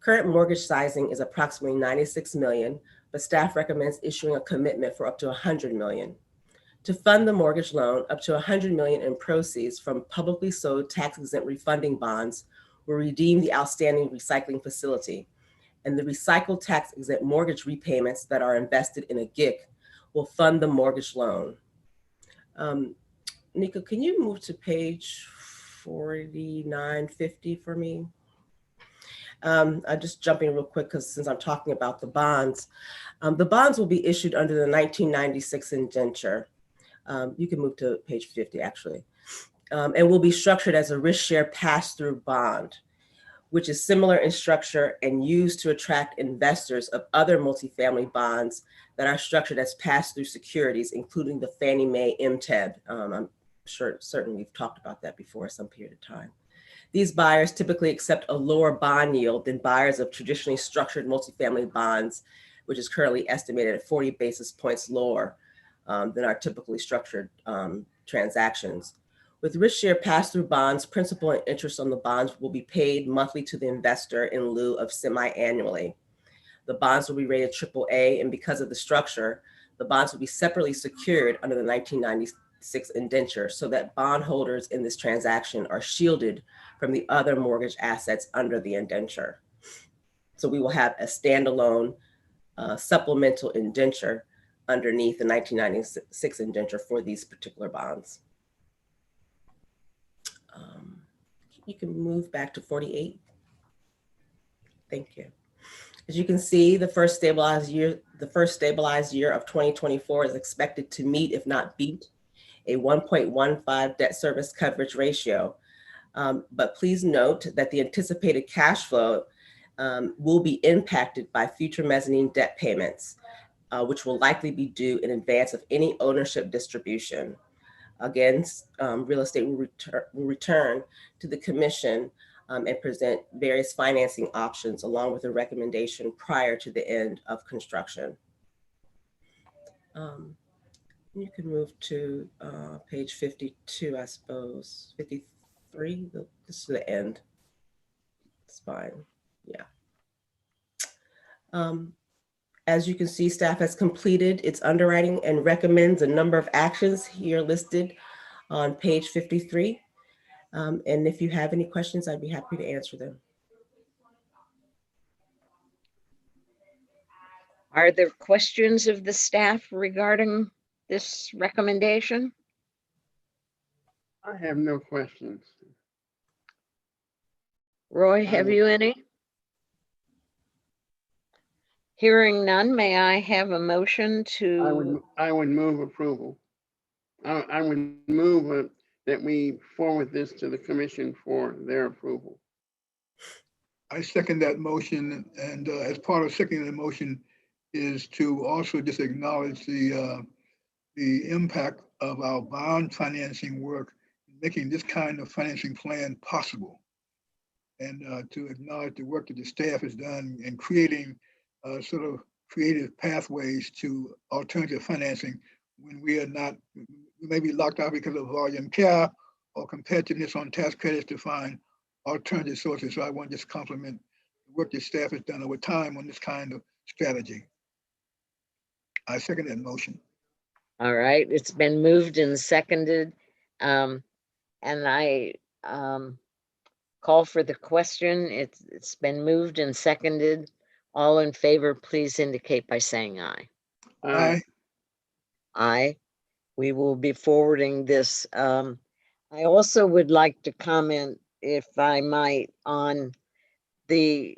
Current mortgage sizing is approximately $96 million, but staff recommends issuing a commitment for up to $100 million. To fund the mortgage loan, up to $100 million in proceeds from publicly sold tax-exempt refunding bonds will redeem the outstanding recycling facility, and the recycled tax-exempt mortgage repayments that are invested in a GIC will fund the mortgage loan. Nico, can you move to page 4950 for me? I'm just jumping real quick because since I'm talking about the bonds will be issued under the 1996 indenture. You can move to page 50 actually, and will be structured as a risk share pass-through bond, which is similar in structure and used to attract investors of other multifamily bonds that are structured as pass-through securities, including the Fannie Mae MTEB. I'm sure, certainly we've talked about that before some period of time. These buyers typically accept a lower bond yield than buyers of traditionally structured multifamily bonds, which is currently estimated at 40 basis points lower than our typically structured transactions. With risk share pass-through bonds, principal and interest on the bonds will be paid monthly to the investor in lieu of semi-annually. The bonds will be rated AAA, and because of the structure, the bonds will be separately secured under the 1996 indenture so that bondholders in this transaction are shielded from the other mortgage assets under the indenture. So we will have a standalone supplemental indenture underneath the 1996 indenture for these particular bonds. You can move back to 48. Thank you. As you can see, the first stabilized year of 2024 is expected to meet, if not beat, a 1.15 debt service coverage ratio. But please note that the anticipated cash flow will be impacted by future mezzanine debt payments, which will likely be due in advance of any ownership distribution. Again, real estate will return to the commission and present various financing options along with a recommendation prior to the end of construction. You can move to page 52, I suppose, 53, this is the end. It's fine, yeah. As you can see, staff has completed its underwriting and recommends a number of actions here listed on page 53. And if you have any questions, I'd be happy to answer them. Are there questions of the staff regarding this recommendation? I have no questions. Roy, have you any? Hearing none, may I have a motion to? I would move approval. I would move that we forward this to the commission for their approval. I second that motion, and as part of seconding the motion is to also just acknowledge the impact of our bond financing work, making this kind of financing plan possible, and to acknowledge the work that the staff has done in creating sort of creative pathways to alternative financing when we are not, we may be locked out because of volume cap or competitiveness on tax credits to find alternative sources. So I want to just compliment the work that staff has done over time on this kind of strategy. I second that motion. All right, it's been moved and seconded. And I call for the question. It's been moved and seconded. All in favor, please indicate by saying aye. Aye. Aye. We will be forwarding this. I also would like to comment, if I might, on the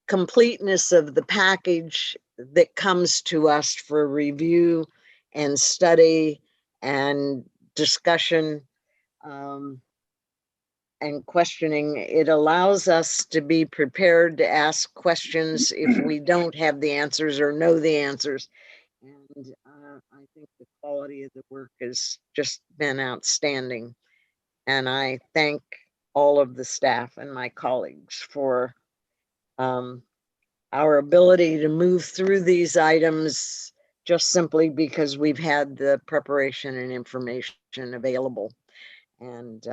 completeness of the package that comes to us for review and study and discussion and questioning. It allows us to be prepared to ask questions if we don't have the answers or know the answers. And I think the quality of the work has just been outstanding. And I thank all of the staff and my colleagues for our ability to move through these items just simply because we've had the preparation and information available. And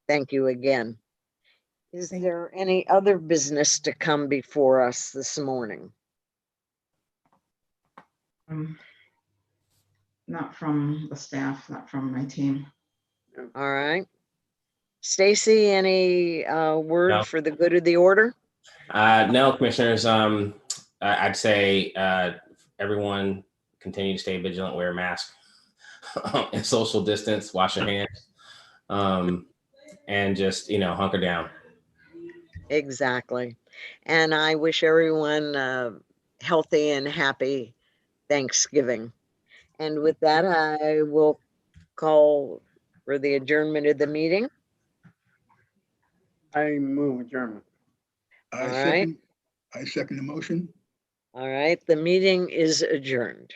thank you again. Is there any other business to come before us this morning? not from the staff, not from my team. All right. Stacy, any word No. for the good of the order? No, commissioners, I'd say everyone continue to stay vigilant, wear a mask and social distance, wash your hands, and just, hunker down. Exactly. And I wish everyone healthy and happy Thanksgiving. And with that, I will call for the adjournment of the meeting. I move adjournment. All right. I second the motion. All right. The meeting is adjourned.